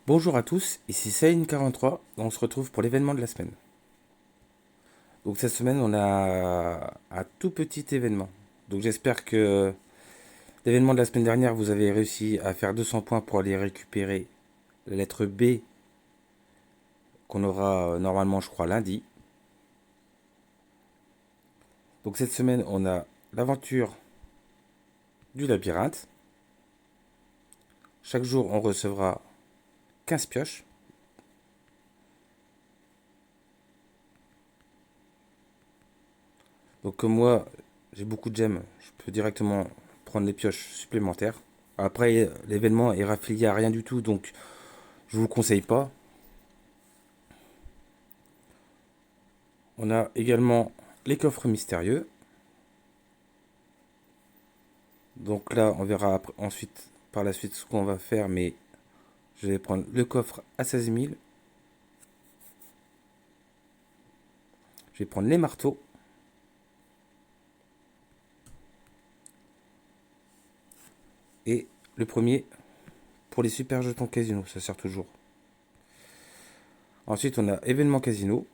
Bonjour à tous, ici Céline43, on se retrouve pour l'événement de la semaine. Donc cette semaine on a un tout petit événement. Donc j'espère que l'événement de la semaine dernière vous avez réussi à faire 200 points pour aller récupérer la lettre B qu'on aura normalement je crois lundi. Donc cette semaine on a l'aventure du labyrinthe. Chaque jour on recevra 15 pioches. Donc comme moi j'ai beaucoup de gemmes, je peux directement prendre les pioches supplémentaires. Après l'événement est raffilié à rien du tout donc je vous le conseille pas. On a également les coffres mystérieux. Donc là, on verra ensuite, par la suite, ce qu'on va faire. Mais je vais prendre le coffre à 16 000. Je vais prendre les marteaux. Et le premier pour les super jetons casino. Ça sert toujours. Ensuite, on a événement casino.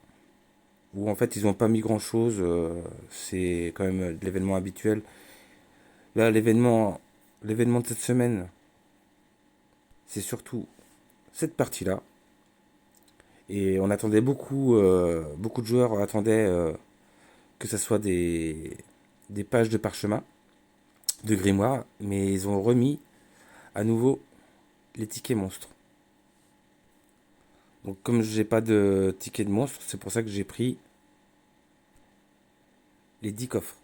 Où en fait, ils n'ont pas mis grand chose. C'est quand même de l'événement habituel. Là, l'événement de cette semaine, c'est surtout cette partie-là. Et on attendait beaucoup de joueurs attendaient que ce soit des pages de parchemin, de grimoire, mais ils ont remis à nouveau les tickets monstres. Donc comme j'ai pas de tickets de monstres, c'est pour ça que j'ai pris les 10 coffres.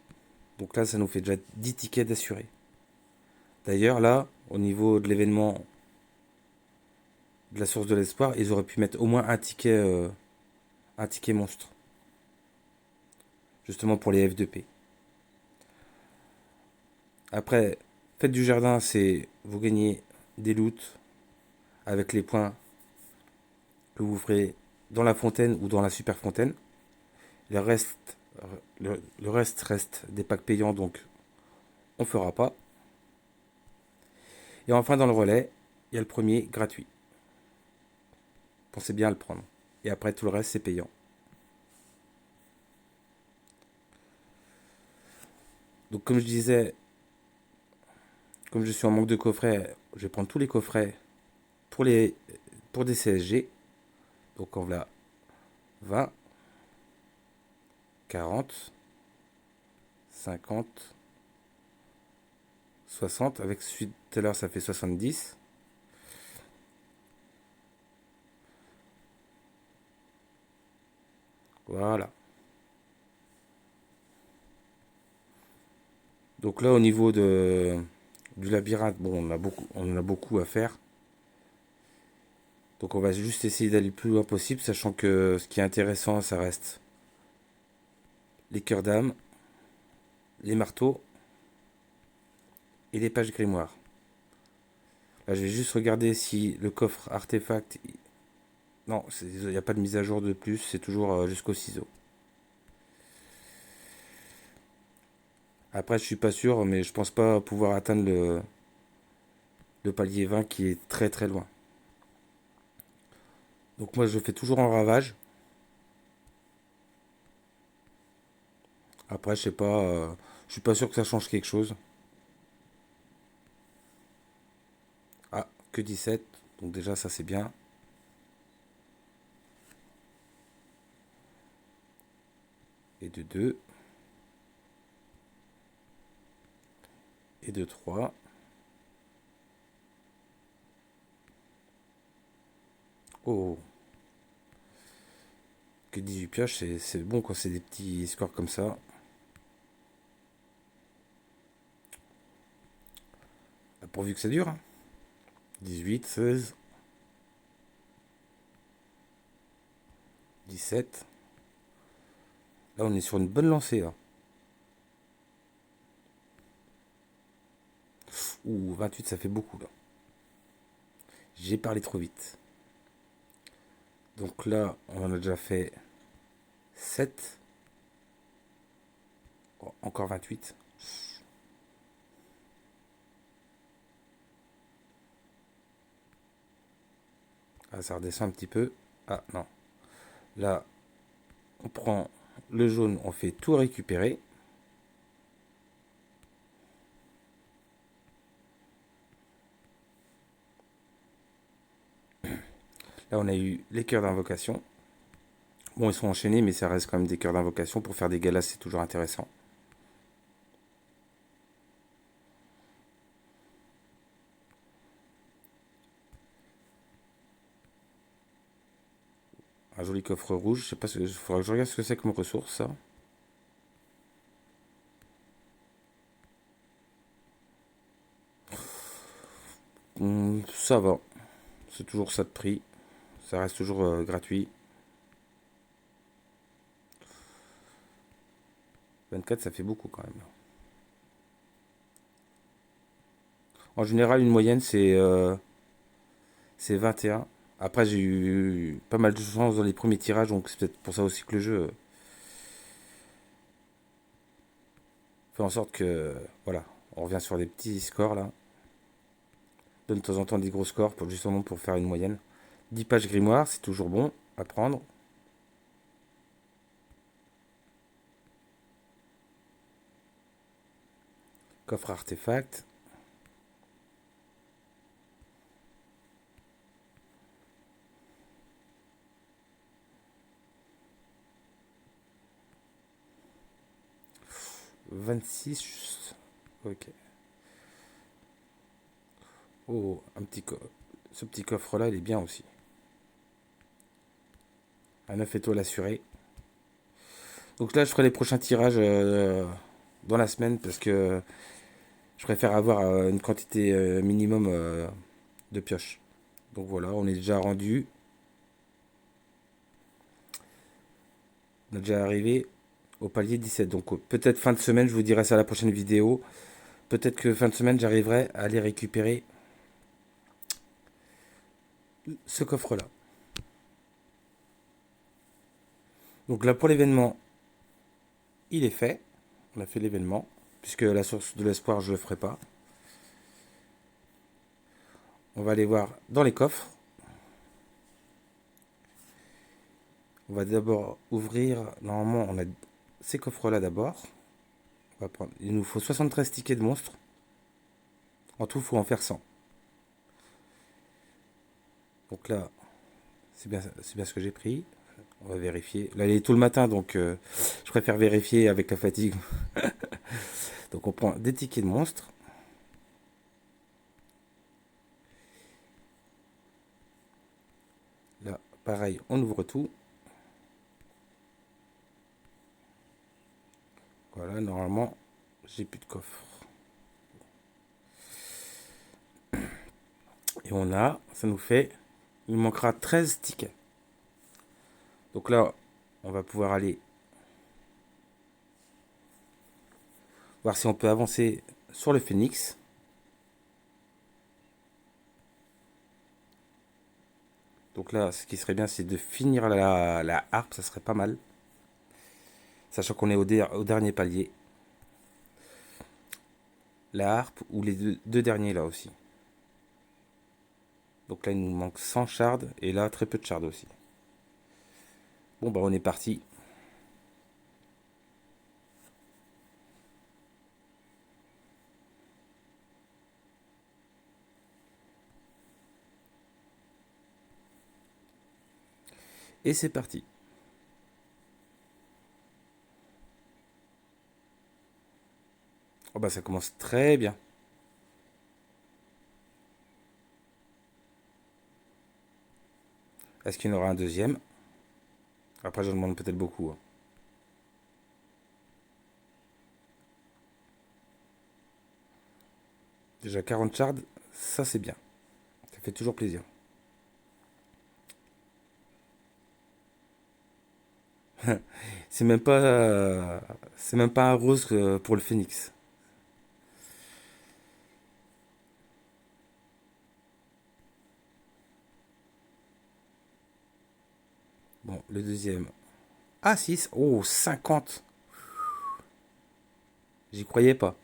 Donc là, ça nous fait déjà 10 tickets d'assurés. D'ailleurs, là, au niveau de l'événement de la source de l'espoir, ils auraient pu mettre au moins un ticket monstre. Justement pour les F2P. Après, faites du jardin, c'est vous gagnez des loots avec les points que vous ferez dans la fontaine ou dans la super fontaine. Le reste, le reste reste des packs payants, donc on fera pas. Et enfin, dans le relais, il y a le premier gratuit. Pensez bien à le prendre. Et après, tout le reste, c'est payant. Donc, comme je disais, comme je suis en manque de coffrets, je vais prendre tous les coffrets pour, pour des CSG. Donc, on va 20, 40, 50, 60. Avec celui de tout à l'heure, ça fait 70. Voilà. Donc là, au niveau du labyrinthe, bon, on en a beaucoup à faire. Donc on va juste essayer d'aller le plus loin possible, sachant que ce qui est intéressant, ça reste les cœurs d'âme, les marteaux et les pages grimoires. Là, je vais juste regarder si le coffre artefact... Non, il n'y a pas de mise à jour de plus, c'est toujours jusqu'au ciseau. Après, je suis pas sûr, mais je pense pas pouvoir atteindre le palier 20 qui est très très loin. Donc moi, je fais toujours en ravage. Après, je sais pas, je suis pas sûr que ça change quelque chose. Ah, que 17, donc déjà ça c'est bien. Et de 2, et de 3. Oh, que 18 pioches, c'est bon quand c'est des petits scores comme ça. Pourvu que ça dure. 18, 16, 17. Là, on est sur une bonne lancée. Là. Ouh, 28, ça fait beaucoup. Là. J'ai parlé trop vite. Donc là, on en a déjà fait 7. Oh, encore 28. Ah, ça redescend un petit peu. Ah non. Là, on prend le jaune, on fait tout récupérer. Là, on a eu les cœurs d'invocation. Bon, ils sont enchaînés, mais ça reste quand même des cœurs d'invocation. Pour faire des galas, c'est toujours intéressant. Un joli coffre rouge. Je sais pas, il faudra que je regarde ce que c'est comme ressource, ça. Ça va. C'est toujours ça de prix. Ça reste toujours gratuit. 24, ça fait beaucoup quand même. En général, une moyenne, c'est 21. Après, j'ai eu pas mal de chance dans les premiers tirages, donc c'est peut-être pour ça aussi que le jeu fait en sorte que, voilà, on revient sur des petits scores là. Donne de temps en temps des gros scores pour justement pour faire une moyenne. 10 pages grimoire, c'est toujours bon à prendre. Coffre artefact. « 26. Ok. Oh, ce petit coffre là, il est bien aussi. À 9 étoiles assurées. Donc là, je ferai les prochains tirages dans la semaine parce que je préfère avoir une quantité minimum de pioches. Donc voilà, on est déjà rendu. On est déjà arrivé au palier 17. Donc peut-être fin de semaine, je vous dirai ça à la prochaine vidéo. Peut-être que fin de semaine, j'arriverai à aller récupérer ce coffre-là. Donc là, pour l'événement, il est fait. On a fait l'événement. Puisque la source de l'espoir, je ne le ferai pas. On va aller voir dans les coffres. On va d'abord ouvrir. Normalement, on a ces coffres-là d'abord. Il nous faut 73 tickets de monstres. En tout, il faut en faire 100. Donc là, c'est bien ce que j'ai pris. On va vérifier. Là, il est tôt le matin, donc je préfère vérifier avec la fatigue. Donc on prend des tickets de monstres. Là, pareil, on ouvre tout. Voilà, normalement, j'ai plus de coffre. Et ça nous fait, il manquera 13 tickets. Donc là, on va pouvoir aller voir si on peut avancer sur le phénix. Donc là, ce qui serait bien, c'est de finir la harpe, ça serait pas mal. Sachant qu'on est au dernier palier. La harpe ou les deux derniers là aussi. Donc là, il nous manque 100 shards et là, très peu de shards aussi. Bon, bah, on est parti. Et c'est parti. Oh, bah, ça commence très bien. Est-ce qu'il y en aura un deuxième? Après, je demande peut-être beaucoup, hein. Déjà 40 shards, ça c'est bien. Ça fait toujours plaisir. C'est même pas un rose pour le phénix. Bon, le deuxième. Ah, 6. Oh, 50. J'y croyais pas.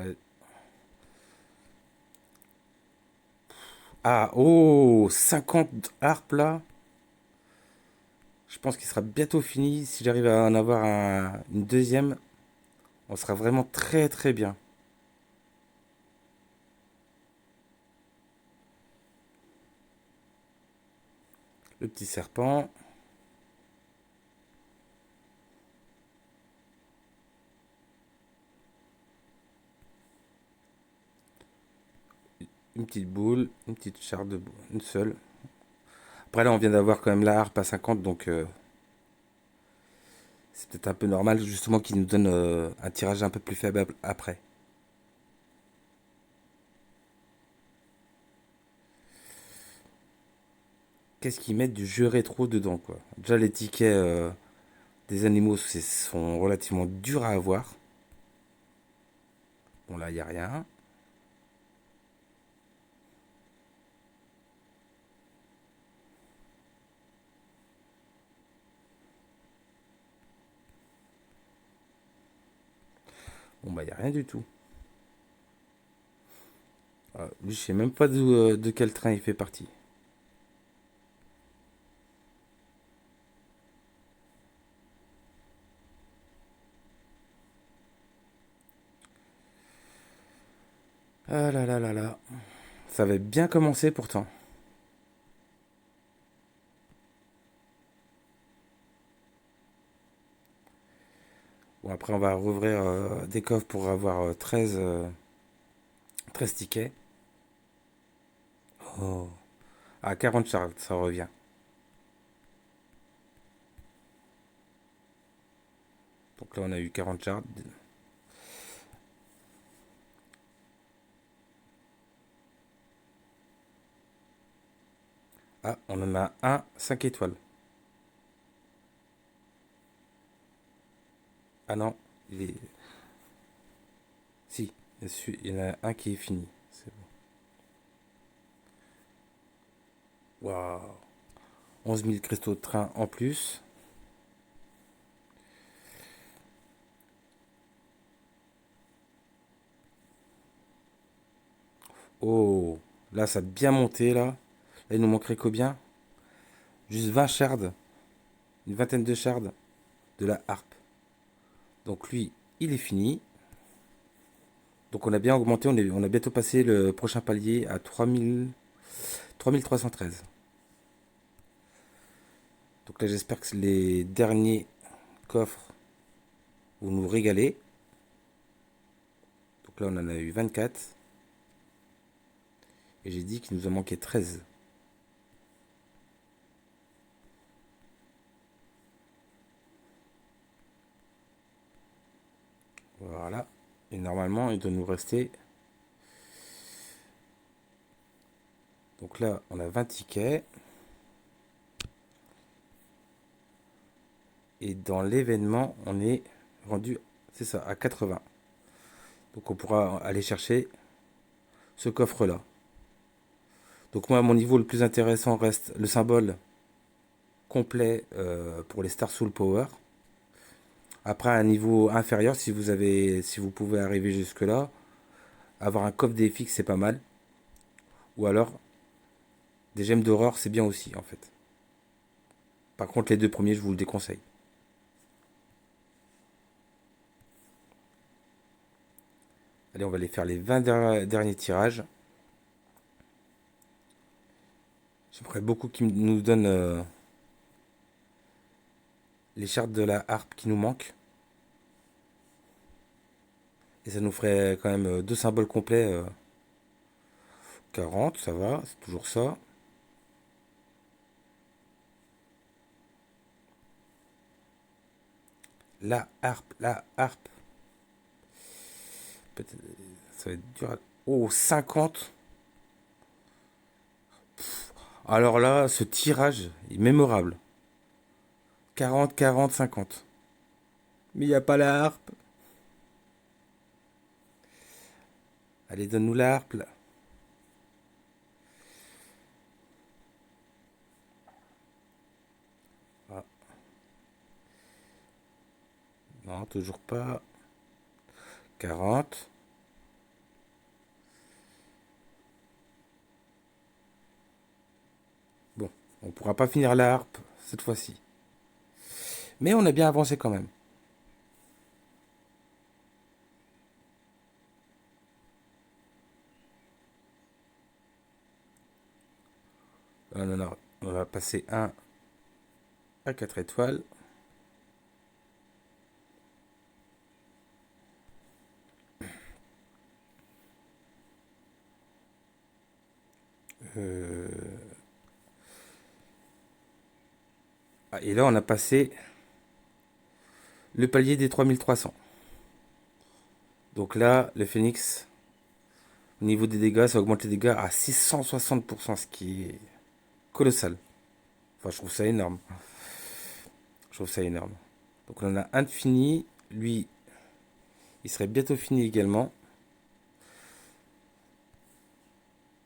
Euh, ah, oh, 50 harpes là. Je pense qu'il sera bientôt fini. Si j'arrive à en avoir une deuxième, on sera vraiment très très bien. Le petit serpent. Une petite boule. Une petite charte de boule. Une seule. Après là, on vient d'avoir quand même la harpe à 50, donc c'est peut-être un peu normal justement qu'il nous donne un tirage un peu plus faible après. Qu'est-ce qu'ils mettent du jeu rétro dedans, quoi. Déjà, les tickets des animaux sont relativement durs à avoir. Bon, là, il n'y a rien. Bon, bah, il n'y a rien du tout. Lui, je sais même pas de quel train il fait partie. Ah là là là là. Ça avait bien commencé pourtant. Bon, après, on va rouvrir des coffres pour avoir 13 tickets. Oh. Ah, 40 charges, ça revient. Donc là, on a eu 40 charges. Ah, on en a un 5 étoiles. Ah non, il est... Si, il y en a un qui est fini. C'est bon. Waouh. 11 000 cristaux de train en plus. Oh, là, ça a bien monté, là. Là, il nous manquerait combien? Juste 20 shards. Une vingtaine de shards de la harpe. Donc lui, il est fini. Donc on a bien augmenté, on a bientôt passé le prochain palier à 3313. Donc là, j'espère que les derniers coffres vont nous régaler. Donc là, on en a eu 24. Et j'ai dit qu'il nous en manquait 13. Voilà. Et normalement, il doit nous rester... Donc là, on a 20 tickets. Et dans l'événement, on est rendu, c'est ça, à 80. Donc on pourra aller chercher ce coffre-là. Donc moi, à mon niveau, le plus intéressant reste le symbole complet pour les Star Soul Power. Après, à un niveau inférieur, si vous pouvez arriver jusque-là, avoir un coffre des fixes, c'est pas mal. Ou alors, des gemmes d'horreur, c'est bien aussi, en fait. Par contre, les deux premiers, je vous le déconseille. Allez, on va aller faire les 20 derniers tirages. J'aimerais beaucoup qu'ils nous donnent les chartes de la harpe qui nous manquent. Et ça nous ferait quand même deux symboles complets. 40, ça va, c'est toujours ça. La harpe, la harpe. Ça va être dur. Oh, 50. Alors là, ce tirage est mémorable. 40, 40, 50. Mais il n'y a pas la harpe. Allez, donne-nous la harpe là. Ah, non, toujours pas. 40. On pourra pas finir la harpe cette fois-ci. Mais on a bien avancé quand même. On va passer un à 4 étoiles. Et là, on a passé le palier des 3300. Donc là, le phénix, au niveau des dégâts, ça augmente les dégâts à 660%, ce qui est colossal. Enfin, je trouve ça énorme. Je trouve ça énorme. Donc on en a un de fini. Lui, il serait bientôt fini également.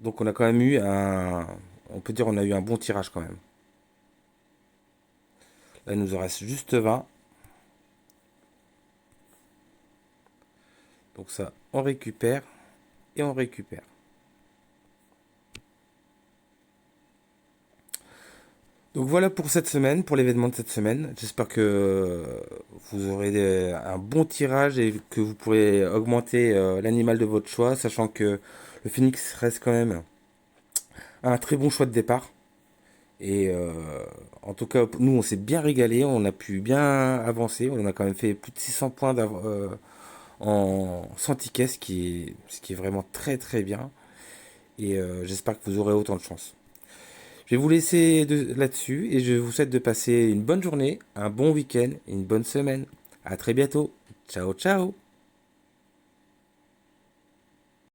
Donc on a quand même eu un... On peut dire on a eu un bon tirage quand même. Là, il nous en reste juste 20. Donc ça, on récupère et on récupère. Donc voilà pour cette semaine, pour l'événement de cette semaine. J'espère que vous aurez un bon tirage et que vous pourrez augmenter l'animal de votre choix, sachant que le phénix reste quand même un très bon choix de départ. Et en tout cas, nous, on s'est bien régalé, on a pu bien avancer. On a quand même fait plus de 600 points en 100 tickets, ce qui est vraiment très très bien. Et j'espère que vous aurez autant de chance. Je vais vous laisser là-dessus et je vous souhaite de passer une bonne journée, un bon week-end et une bonne semaine. À très bientôt. Ciao, ciao.